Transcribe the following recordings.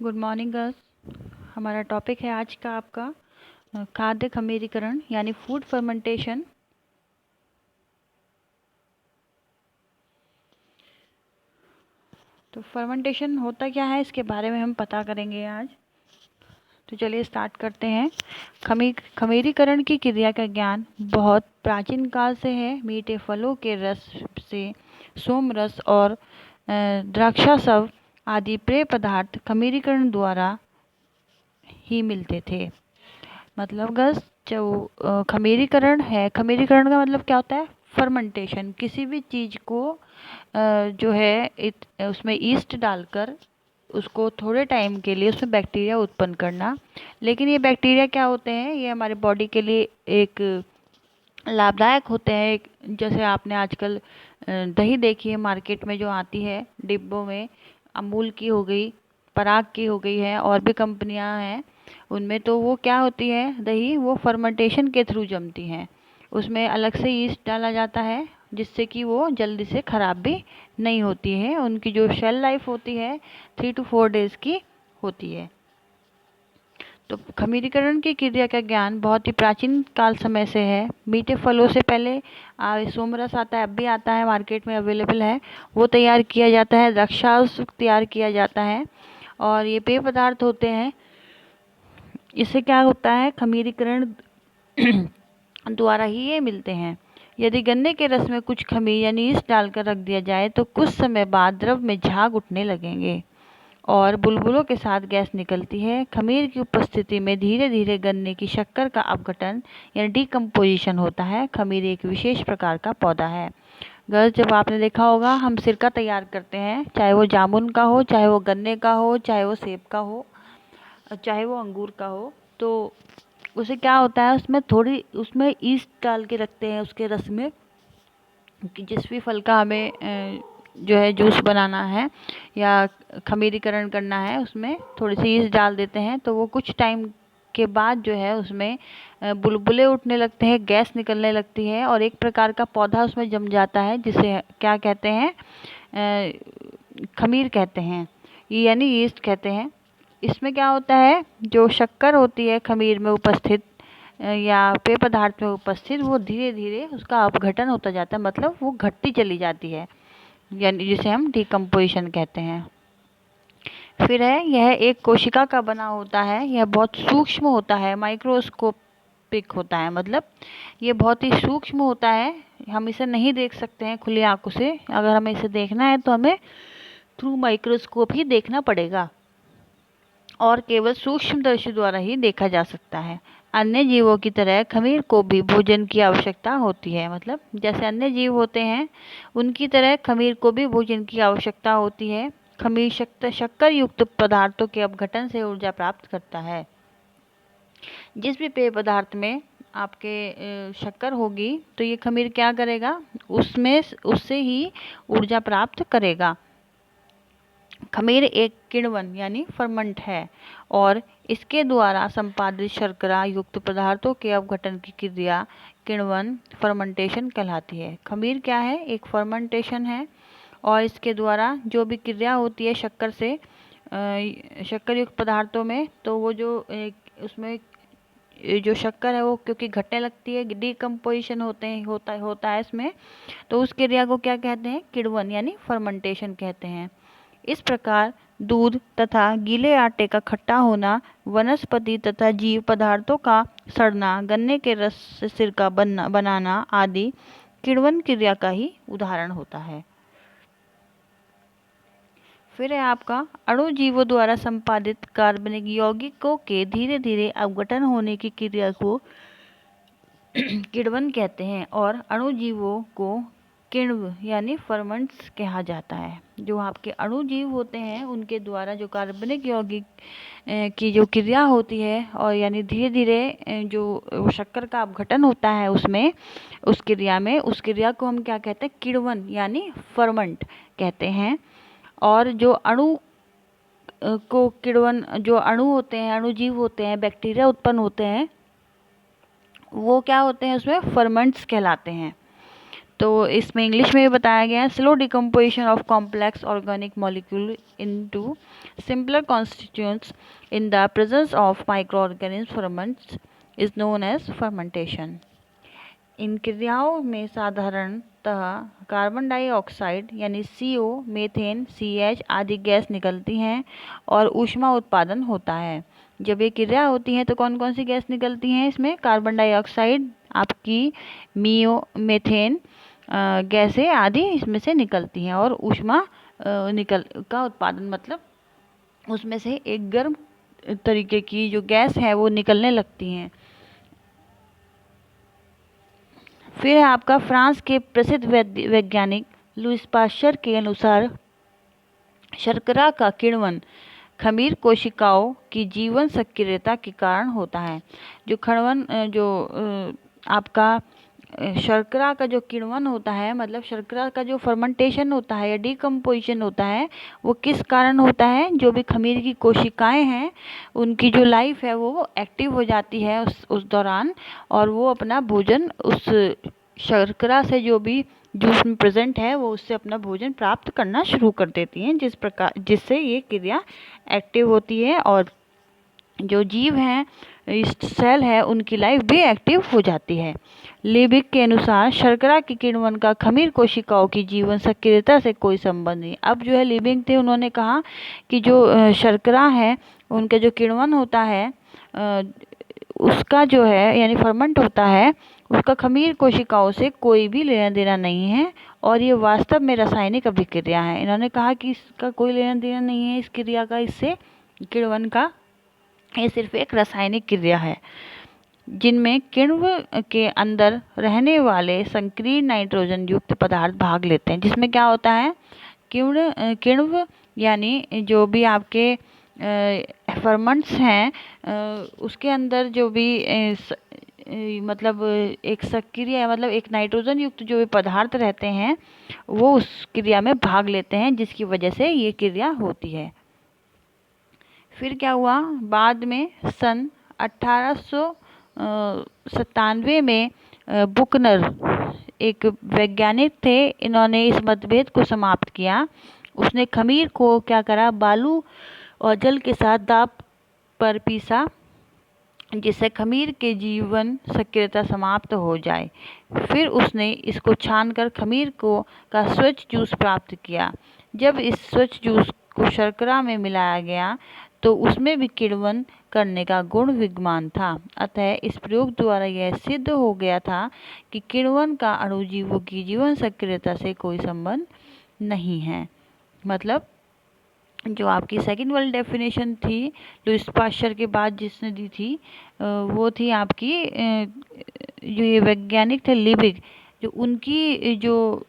Good morning girls. हमारा topic है आज का आपका खाद्य खमीरीकरण यानी फूड फर्मेंटेशन। तो फर्मेंटेशन होता क्या है इसके बारे में हम पता करेंगे आज। तो चलिए स्टार्ट करते हैं। खमीरीकरण की क्रिया का ज्ञान बहुत प्राचीन काल से है। मीठे फलों के रस से सोम रस और द्राक्षासव आदि पेय पदार्थ खमीरीकरण द्वारा ही मिलते थे। मतलब गस जो खमीरीकरण है, खमीरीकरण का मतलब क्या होता है? फर्मेंटेशन। किसी भी चीज़ को जो है उसमें ईस्ट डालकर उसको थोड़े टाइम के लिए उसमें बैक्टीरिया उत्पन्न करना। लेकिन ये बैक्टीरिया क्या होते हैं, ये हमारे बॉडी के लिए एक लाभदायक होते हैं। जैसे आपने आजकल दही देखी है मार्केट में जो आती है डिब्बों में, अमूल की हो गई, पराग की हो गई है, और भी कंपनियां हैं उनमें। तो वो क्या होती है दही, वो फर्मेंटेशन के थ्रू जमती हैं। उसमें अलग से ईस्ट डाला जाता है जिससे कि वो जल्दी से ख़राब भी नहीं होती है। उनकी जो शेल लाइफ होती है 3 to 4 डेज़ की होती है। तो खमीरीकरण की क्रिया का ज्ञान बहुत ही प्राचीन काल समय से है। मीठे फलों से पहले सोमरस आता है, अब भी आता है, मार्केट में अवेलेबल है, वो तैयार किया जाता है। द्राक्षारस तैयार किया जाता है और ये पेय पदार्थ होते हैं। इससे क्या होता है, खमीरीकरण द्वारा ही ये मिलते हैं। यदि गन्ने के रस में कुछ खमीर यानी ईस्ट डालकर रख दिया जाए तो कुछ समय बाद द्रव में झाग उठने लगेंगे और बुलबुलों के साथ गैस निकलती है। खमीर की उपस्थिति में धीरे धीरे गन्ने की शक्कर का अपघटन यानी डिकम्पोजिशन होता है। खमीर एक विशेष प्रकार का पौधा है। गर्ल्स, जब आपने देखा होगा हम सिरका तैयार करते हैं, चाहे वो जामुन का हो, चाहे वो गन्ने का हो, चाहे वो सेब का हो, चाहे वो अंगूर का हो, तो उसे क्या होता है उसमें ईस्ट डाल के रखते हैं उसके रस में, कि जिस भी फल का हमें जो है जूस बनाना है या खमीरीकरण करना है उसमें थोड़ी सी ईस्ट डाल देते हैं। तो वो कुछ टाइम के बाद जो है उसमें बुलबुले उठने लगते हैं, गैस निकलने लगती है और एक प्रकार का पौधा उसमें जम जाता है जिसे क्या कहते हैं, खमीर कहते हैं, यानी ईस्ट कहते हैं। इसमें क्या होता है, जो शक्कर होती है खमीर में उपस्थित या पेय पदार्थ में उपस्थित, वो धीरे धीरे उसका अपघटन होता जाता है, मतलब वो घटती चली जाती है, यानी जिसे हम डिकम्पोजिशन कहते हैं। फिर है, यह एक कोशिका का बना होता है। यह बहुत सूक्ष्म होता है, माइक्रोस्कोपिक होता है, मतलब ये बहुत ही सूक्ष्म होता है। हम इसे नहीं देख सकते हैं खुली आंखों से। अगर हमें इसे देखना है तो हमें थ्रू माइक्रोस्कोप ही देखना पड़ेगा और केवल सूक्ष्मदर्शी द्वारा ही देखा जा सकता है। अन्य जीवों की तरह खमीर को भी भोजन की आवश्यकता होती है। मतलब जैसे अन्य जीव होते हैं उनकी तरह खमीर को भी भोजन की आवश्यकता होती है। खमीर शक्कर युक्त पदार्थों के अपघटन से ऊर्जा प्राप्त करता है। जिस भी पेय पदार्थ में आपके शक्कर होगी तो ये खमीर क्या करेगा, उससे ही ऊर्जा प्राप्त करेगा। खमीर एक किण्वन यानी फर्मेंट है और इसके द्वारा संपादित शर्करा युक्त पदार्थों के अपघटन की क्रिया किण्वन फर्मेंटेशन कहलाती है। खमीर क्या है, एक फर्मेंटेशन है और इसके द्वारा जो भी क्रिया होती है शक्कर युक्त पदार्थों में, तो वो जो उसमें जो शक्कर है वो क्योंकि घटने लगती है, डिकम्पोजिशन होता है इसमें, तो उस क्रिया को क्या कहते हैं, किण्वन यानी फर्मेंटेशन कहते हैं। इस प्रकार दूध तथा गीले आटे का खट्टा होना, वनस्पति तथा जीव पदार्थों का सड़ना, गन्ने के रस से सिरका बनाना आदि किण्वन क्रिया का ही उदाहरण होता है। फिर है आपका अणुजीवों द्वारा संपादित कार्बनिक यौगिकों के धीरे धीरे अपघटन होने की क्रिया को किण्वन कहते हैं और अणुजीवों को किण्व यानी फर्मेंट्स कहा जाता है। जो आपके अणुजीव होते हैं उनके द्वारा जो कार्बनिक यौगिक की जो क्रिया होती है और यानी धीरे धीरे जो शक्कर का अपघटन होता है उसमें, उस क्रिया को हम क्या कहते हैं, किण्वन यानी फर्मेंट कहते हैं। और जो अणु को किण्वन, जो अणु होते हैं, अणुजीव होते हैं, बैक्टीरिया उत्पन्न होते हैं, वो क्या होते हैं उसमें फर्मेंट्स कहलाते हैं। तो इसमें इंग्लिश में भी बताया गया है, slow decomposition of complex organic molecule into simpler constituents in the presence of micro organism ferments is known as fermentation. इन क्रियाओं में साधारणतः कार्बन डाइऑक्साइड यानी CO, मीथेन, CH आदि गैस निकलती हैं और ऊष्मा उत्पादन होता है। जब ये क्रिया होती है तो कौन कौन सी गैस निकलती हैं इसमें? कार्बन डाइऑक्साइड, आपकी मीथेन गैसें आदि इसमें से निकलती हैं और ऊष्मा का उत्पादन, मतलब उसमें से एक गर्म तरीके की जो गैस है वो निकलने लगती हैं। फिर है आपका फ्रांस के प्रसिद्ध वैज्ञानिक लुईस पाश्चर के अनुसार शर्करा का किण्वन खमीर कोशिकाओं की जीवन सक्रियता के कारण होता है। जो आपका शर्करा का जो किण्वन होता है, मतलब शर्करा का जो फर्मेंटेशन होता है या डिकम्पोजिशन होता है, वो किस कारण होता है? जो भी खमीर की कोशिकाएं हैं उनकी जो लाइफ है वो एक्टिव हो जाती है उस दौरान, और वो अपना भोजन उस शर्करा से जो भी जूस में प्रेजेंट है वो उससे अपना भोजन प्राप्त करना शुरू कर देती हैं, जिससे ये क्रिया एक्टिव होती है और जो जीव हैं, इस सेल है, उनकी लाइफ भी एक्टिव हो जाती है। लिबिक के अनुसार शर्करा के किण्वन का खमीर कोशिकाओं की जीवन सक्रियता से कोई संबंध नहीं। अब जो है लिबिक थे, उन्होंने कहा कि जो शर्करा है उनका जो किण्वन होता है उसका जो है यानी फर्मेंट होता है, उसका खमीर कोशिकाओं से कोई भी लेना देना नहीं है और ये वास्तव में रासायनिक अभिक्रिया है। इन्होंने कहा कि इसका कोई लेना देना नहीं है इस क्रिया का, इससे किण्वन का, ये सिर्फ एक रासायनिक क्रिया है जिनमें किण्व के अंदर रहने वाले संक्रिय नाइट्रोजन युक्त पदार्थ भाग लेते हैं। जिसमें क्या होता है, किण्व यानी जो भी आपके फर्मेंट्स हैं उसके अंदर जो भी मतलब एक सक्रिय, मतलब एक नाइट्रोजन युक्त जो भी पदार्थ रहते हैं वो उस क्रिया में भाग लेते हैं, जिसकी वजह से ये क्रिया होती है। फिर क्या हुआ, बाद में सन 1897 में बुकनर एक वैज्ञानिक थे, इन्होंने इस मतभेद को समाप्त किया। उसने खमीर को क्या करा, बालू और जल के साथ दाब पर पीसा जिससे खमीर के जीवन सक्रियता समाप्त हो जाए। फिर उसने इसको छानकर खमीर का स्वच्छ जूस प्राप्त किया। जब इस स्वच्छ जूस को शर्करा में मिलाया गया तो उसमें भी किण्वन करने का गुण विद्यमान था। अतः इस प्रयोग द्वारा यह सिद्ध हो गया था कि किण्वन का अणुजीवों की जीवन सक्रियता से कोई संबंध नहीं है। मतलब जो आपकी सेकंड वाली डेफिनेशन थी लुईस पाश्चर के बाद जिसने दी थी वो थी आपकी जो ये वैज्ञानिक थे लिबिक, जो उनकी जो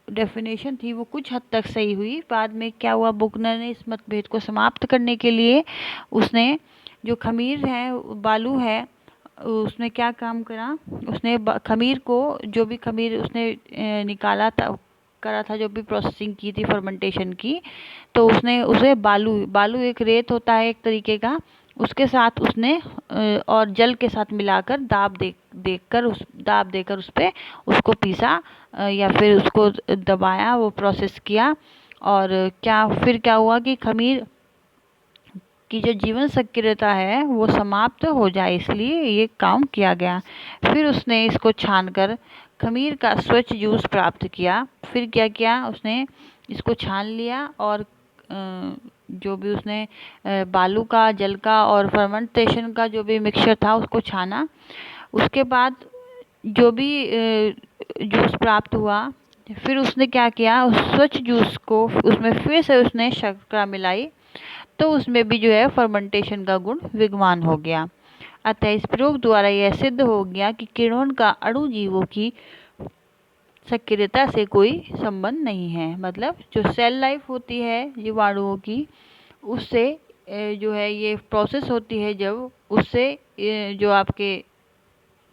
डेफिनेशन थी वो कुछ हद तक सही हुई। बाद में क्या हुआ, बुकनर ने इस मतभेद को समाप्त करने के लिए उसने जो खमीर है, बालू है, उसने क्या काम करा, उसने खमीर को, जो भी खमीर उसने निकाला था, करा था, जो भी प्रोसेसिंग की थी फर्मेंटेशन की, तो उसने उसे बालू एक रेत होता है एक तरीके का, उसके साथ उसने और जल के साथ मिलाकर दाब देकर उस पे उसको पीसा या फिर उसको दबाया, वो प्रोसेस किया। और फिर क्या हुआ कि खमीर की जो जीवन सक्रियता है वो समाप्त हो जाए, इसलिए ये काम किया गया। फिर उसने इसको छानकर खमीर का स्वच्छ जूस प्राप्त किया। फिर क्या किया, उसने इसको छान लिया और जो भी उसने बालू का, जल का और फर्मेंटेशन का जो भी मिक्सचर था उसको छाना। उसके बाद जो भी जूस प्राप्त हुआ, फिर उसने क्या किया, उस स्वच्छ जूस को उसमें फिर से उसने शर्करा मिलाई, तो उसमें भी जो है फर्मेंटेशन का गुण विद्यमान हो गया। अतः इस प्रयोग द्वारा यह सिद्ध हो गया कि किण्वन का अणुजीवों की सक्रियता से कोई संबंध नहीं है। मतलब जो सेल लाइफ होती है जीवाणुओं की, उससे जो है ये प्रोसेस होती है, जब उससे जो आपके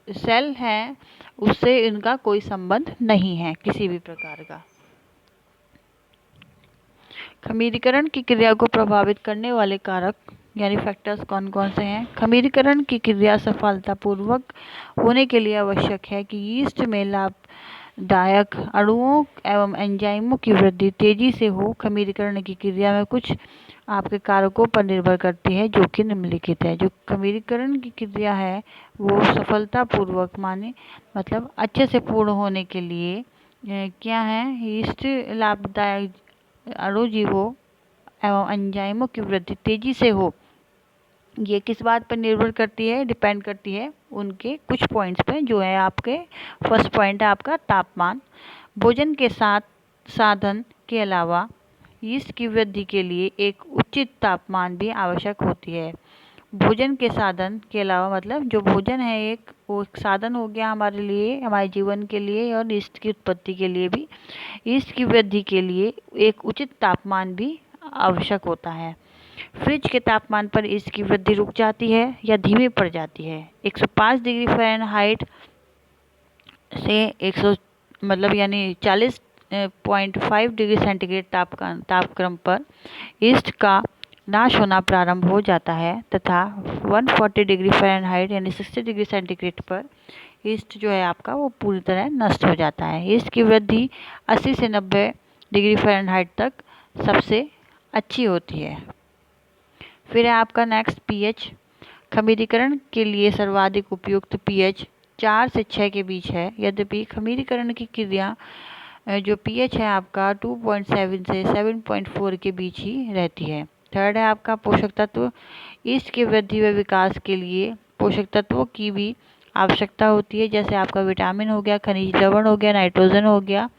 सेल हैं उससे इनका कोई संबंध नहीं है किसी भी प्रकार का। खमीरीकरण की क्रिया को प्रभावित करने वाले कारक यानी फैक्टर्स कौन कौन से हैं? खमीरीकरण की क्रिया सफलतापूर्वक होने के लिए आवश्यक है कि यीस्ट में दायक अणुओं एवं एंजाइमों की वृद्धि तेजी से हो खमीरीकरण की क्रिया में कुछ आपके कारकों पर निर्भर करती है, जो कि निम्नलिखित है। जो खमीरीकरण की क्रिया है वो सफलतापूर्वक मतलब अच्छे से पूर्ण होने के लिए क्या है, यीस्ट लाभदायक अणुजीवों एवं एंजाइमों की वृद्धि तेजी से हो। ये किस बात पर निर्भर करती है, डिपेंड करती है उनके कुछ पॉइंट्स पे, जो है आपके फर्स्ट पॉइंट है आपका तापमान। भोजन के साथ साधन के अलावा यीस्ट की वृद्धि के लिए एक उचित तापमान भी आवश्यक होती है। भोजन के साधन के अलावा मतलब जो भोजन है एक वो एक साधन हो गया हमारे लिए, हमारे जीवन के लिए, और यीस्ट की उत्पत्ति के लिए भी यीस्ट की वृद्धि के लिए एक उचित तापमान भी आवश्यक होता है। फ्रिज के तापमान पर इसकी वृद्धि रुक जाती है या धीमी पड़ जाती है। 105 डिग्री फ़ारेनहाइट से 100 मतलब यानी 40.5 डिग्री सेंटीग्रेड तापक्रम पर यीस्ट का नाश होना प्रारंभ हो जाता है तथा 140 डिग्री फ़ारेनहाइट यानी 60 डिग्री सेंटीग्रेड पर यीस्ट जो है आपका वो पूरी तरह नष्ट हो जाता है। यीस्ट की वृद्धि 80 से 90 डिग्री फ़ारेनहाइट तक सबसे अच्छी होती है। फिर है आपका नेक्स्ट पीएच। खमीरीकरण के लिए सर्वाधिक उपयुक्त पीएच 4 से 6 के बीच है। यद्यपि खमीरीकरण की क्रिया जो पीएच है आपका 2.7 से 7.4 के बीच ही रहती है। थर्ड है आपका पोषक तत्व। यीस्ट की वृद्धि व विकास के लिए पोषक तत्वों की भी आवश्यकता होती है, जैसे आपका विटामिन हो गया, खनिज लवण हो गया, नाइट्रोजन हो गया।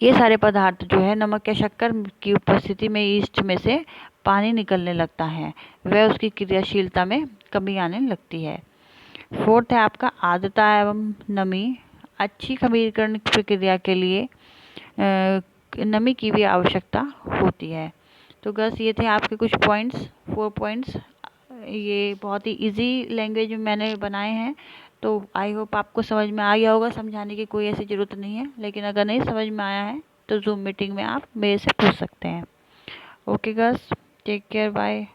ये सारे पदार्थ जो है नमक या शक्कर की उपस्थिति में यीस्ट में से पानी निकलने लगता है, वह उसकी क्रियाशीलता में कमी आने लगती है। फोर्थ है आपका आर्द्रता एवं नमी। अच्छी खमीरीकरण प्रक्रिया के लिए नमी की भी आवश्यकता होती है। तो बस ये थे आपके कुछ पॉइंट्स, 4 पॉइंट्स। ये बहुत ही इजी लैंग्वेज में मैंने बनाए हैं, तो आई होप आपको समझ में आ गया होगा। समझाने की कोई ऐसी ज़रूरत नहीं है, लेकिन अगर नहीं समझ में आया है तो जूम मीटिंग में आप मेरे से पूछ सकते हैं। Okay girls, take care, bye.